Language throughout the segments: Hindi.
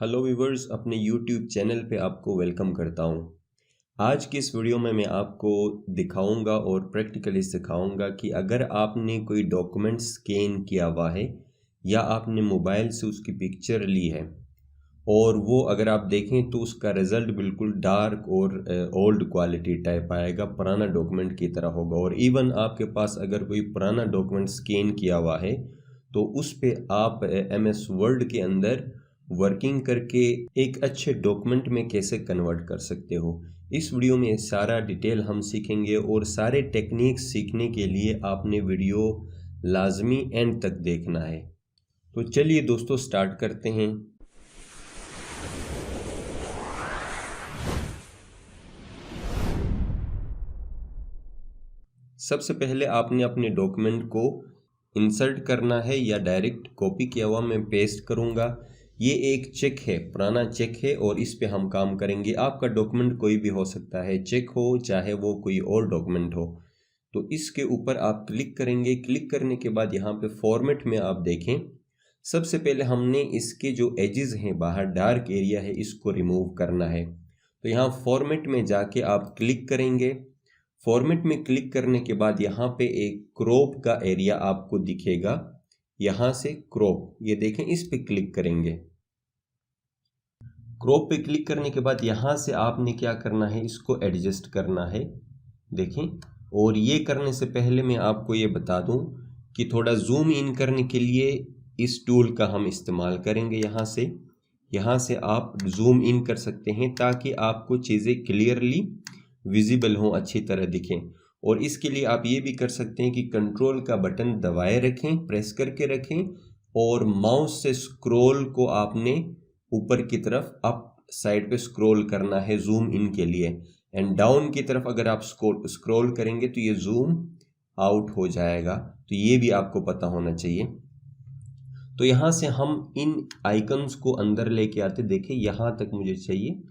हेलो व्यूवर्स, अपने यूट्यूब चैनल पे आपको वेलकम करता हूँ। आज की इस वीडियो में मैं आपको दिखाऊंगा और प्रैक्टिकली सिखाऊंगा कि अगर आपने कोई डॉक्यूमेंट स्कैन किया हुआ है या आपने मोबाइल से उसकी पिक्चर ली है और वो अगर आप देखें तो उसका रिज़ल्ट बिल्कुल डार्क और ओल्ड क्वालिटी टाइप आएगा, पुराना डॉक्यूमेंट की तरह होगा। और इवन आपके पास अगर कोई पुराना डॉक्यूमेंट स्कैन किया हुआ है तो उस पे आप MS वर्ड के अंदर वर्किंग करके एक अच्छे डॉक्यूमेंट में कैसे कन्वर्ट कर सकते हो। इस वीडियो में सारा डिटेल हम सीखेंगे और सारे टेक्निक्स सीखने के लिए आपने वीडियो लाजमी एंड तक देखना है। तो चलिए दोस्तों स्टार्ट करते हैं। सबसे पहले आपने अपने डॉक्यूमेंट को इंसर्ट करना है या डायरेक्ट कॉपी किया हुआ मैं पेस्ट करूंगा। ये एक चेक है, पुराना चेक है और इस पे हम काम करेंगे। आपका डॉक्यूमेंट कोई भी हो सकता है, चेक हो चाहे वो कोई और डॉक्यूमेंट हो। तो इसके ऊपर आप क्लिक करेंगे। क्लिक करने के बाद यहाँ पे फॉर्मेट में आप देखें, सबसे पहले हमने इसके जो एजेस हैं, बाहर डार्क एरिया है, इसको रिमूव करना है। तो यहाँ फॉर्मेट में जाके आप क्लिक करेंगे। फॉर्मेट में क्लिक करने के बाद यहाँ पे एक क्रॉप का एरिया आपको दिखेगा, यहाँ से क्रॉप, ये देखें, इस पे क्लिक करेंगे। क्रॉप पे क्लिक करने के बाद यहाँ से आपने क्या करना है, इसको एडजस्ट करना है, देखें। और ये करने से पहले मैं आपको ये बता दूं कि थोड़ा जूम इन करने के लिए इस टूल का हम इस्तेमाल करेंगे। यहाँ से आप जूम इन कर सकते हैं ताकि आपको चीज़ें क्लियरली विजिबल हों, अच्छी तरह दिखें। और इसके लिए आप ये भी कर सकते हैं कि कंट्रोल का बटन दबाए रखें, प्रेस करके रखें और माउस से स्क्रॉल को आपने ऊपर की तरफ अप साइड पे स्क्रॉल करना है जूम इन के लिए। एंड डाउन की तरफ अगर आप स्क्रॉल करेंगे तो ये जूम आउट हो जाएगा। तो ये भी आपको पता होना चाहिए। तो यहाँ से हम इन आइकन्स को अंदर लेके आते, देखिए यहाँ तक मुझे चाहिए,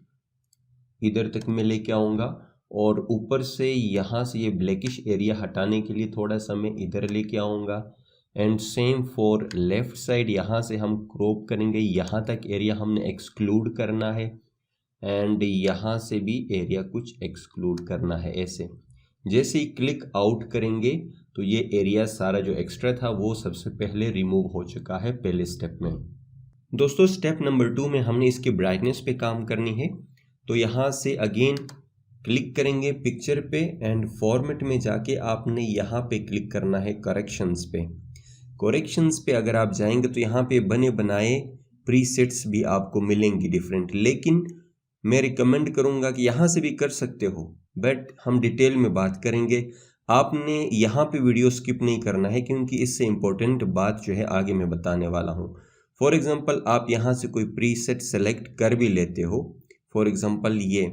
इधर तक मैं लेके आऊँगा। और ऊपर से यहाँ से ये ब्लैकिश एरिया हटाने के लिए थोड़ा सा मैं इधर लेके आऊँगा। And same for left side, यहाँ से हम क्रॉप करेंगे, यहाँ तक एरिया हमने एक्सक्लूड करना है। एंड यहाँ से भी एरिया कुछ एक्सक्लूड करना है। ऐसे जैसे ही क्लिक आउट करेंगे तो ये एरिया सारा जो एक्स्ट्रा था वो सबसे पहले रिमूव हो चुका है पहले स्टेप में। दोस्तों स्टेप नंबर 2 में हमने इसकी ब्राइटनेस पे काम करनी है। तो यहाँ से अगेन क्लिक करेंगे पिक्चर पे एंड फॉर्मेट में जाके आपने यहाँ पे क्लिक करना है करेक्शंस पे। करेक्शंस पे अगर आप जाएंगे तो यहाँ पे बने बनाए प्रीसेट्स भी आपको मिलेंगी डिफरेंट, लेकिन मैं रिकमेंड करूँगा कि यहाँ से भी कर सकते हो, बट हम डिटेल में बात करेंगे। आपने यहाँ पे वीडियो स्किप नहीं करना है क्योंकि इससे इम्पोर्टेंट बात जो है आगे मैं बताने वाला हूँ। फॉर एग्जाम्पल आप यहाँ से कोई प्रीसेट सेलेक्ट कर भी लेते हो, फॉर एग्जाम्पल ये,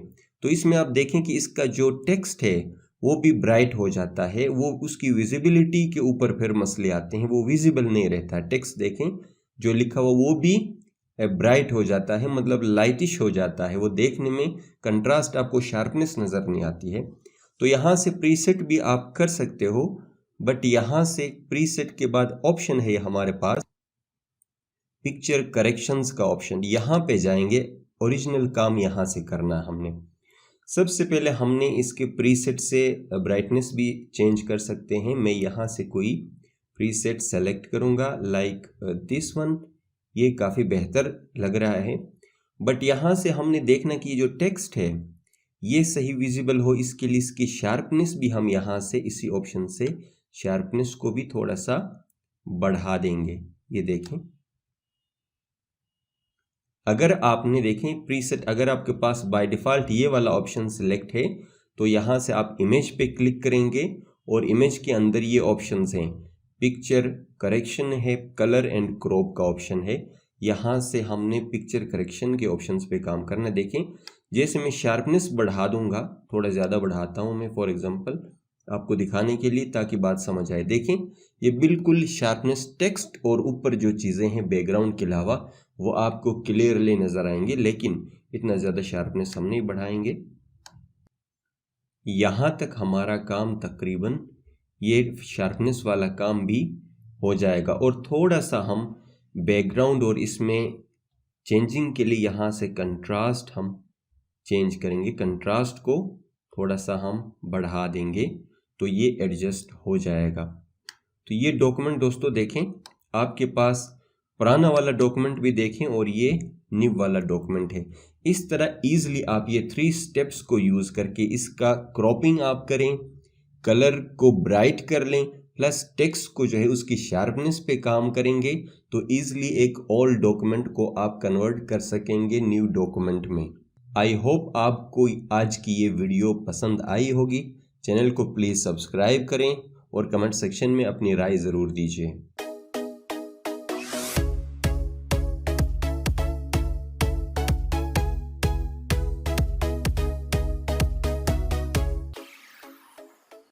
तो इसमें आप देखें कि इसका जो टेक्स्ट है वो भी ब्राइट हो जाता है। वो उसकी विजिबिलिटी के ऊपर फिर मसले आते हैं, वो विजिबल नहीं रहता। टेक्स्ट देखें जो लिखा हुआ वो भी ब्राइट हो जाता है, मतलब लाइटिश हो जाता है, वो देखने में कंट्रास्ट, आपको शार्पनेस नज़र नहीं आती है। तो यहाँ से प्रीसेट भी आप कर सकते हो, बट यहाँ से प्रीसेट के बाद ऑप्शन है हमारे पास पिक्चर करेक्शंस का ऑप्शन। यहाँ पे जाएंगे, ओरिजिनल काम यहाँ से करना हमने। सबसे पहले हमने इसके प्रीसेट से ब्राइटनेस भी चेंज कर सकते हैं। मैं यहाँ से कोई प्रीसेट सेलेक्ट करूँगा, लाइक दिस वन, ये काफ़ी बेहतर लग रहा है। बट यहाँ से हमने देखना कि जो टेक्स्ट है ये सही विजिबल हो, इसके लिए इसकी शार्पनेस भी हम यहाँ से इसी ऑप्शन से शार्पनेस को भी थोड़ा सा बढ़ा देंगे। ये देखें, अगर आपने देखें प्रीसेट, अगर आपके पास बाय डिफ़ॉल्ट ये वाला ऑप्शन सिलेक्ट है तो यहाँ से आप इमेज पे क्लिक करेंगे और इमेज के अंदर ये ऑप्शंस हैं, पिक्चर करेक्शन है, कलर एंड क्रॉप का ऑप्शन है। यहाँ से हमने पिक्चर करेक्शन के ऑप्शंस पे काम करना। देखें जैसे मैं शार्पनेस बढ़ा दूंगा, थोड़ा ज़्यादा बढ़ाता हूँ मैं फॉर एग्जांपल आपको दिखाने के लिए ताकि बात समझ आए। देखें ये बिल्कुल शार्पनेस, टेक्स्ट और ऊपर जो चीज़ें हैं बैकग्राउंड के अलावा वो आपको क्लियरली नज़र आएंगे, लेकिन इतना ज़्यादा शार्पनेस हम नहीं बढ़ाएंगे। यहाँ तक हमारा काम तकरीबन ये शार्पनेस वाला काम भी हो जाएगा। और थोड़ा सा हम बैकग्राउंड और इसमें चेंजिंग के लिए यहाँ से कंट्रास्ट हम चेंज करेंगे, कंट्रास्ट को थोड़ा सा हम बढ़ा देंगे तो ये एडजस्ट हो जाएगा। तो ये डॉक्यूमेंट दोस्तों देखें, आपके पास पुराना वाला डॉक्यूमेंट भी देखें और ये न्यू वाला डॉक्यूमेंट है। इस तरह इजीली आप ये 3 स्टेप्स को यूज़ करके इसका क्रॉपिंग आप करें, कलर को ब्राइट कर लें, प्लस टेक्स्ट को जो है उसकी शार्पनेस पे काम करेंगे तो ईजिली एक ओल्ड डॉक्यूमेंट को आप कन्वर्ट कर सकेंगे न्यू डॉक्यूमेंट में। आई होप आपको आज की ये वीडियो पसंद आई होगी। चैनल को प्लीज़ सब्सक्राइब करें और कमेंट सेक्शन में अपनी राय ज़रूर दीजिए।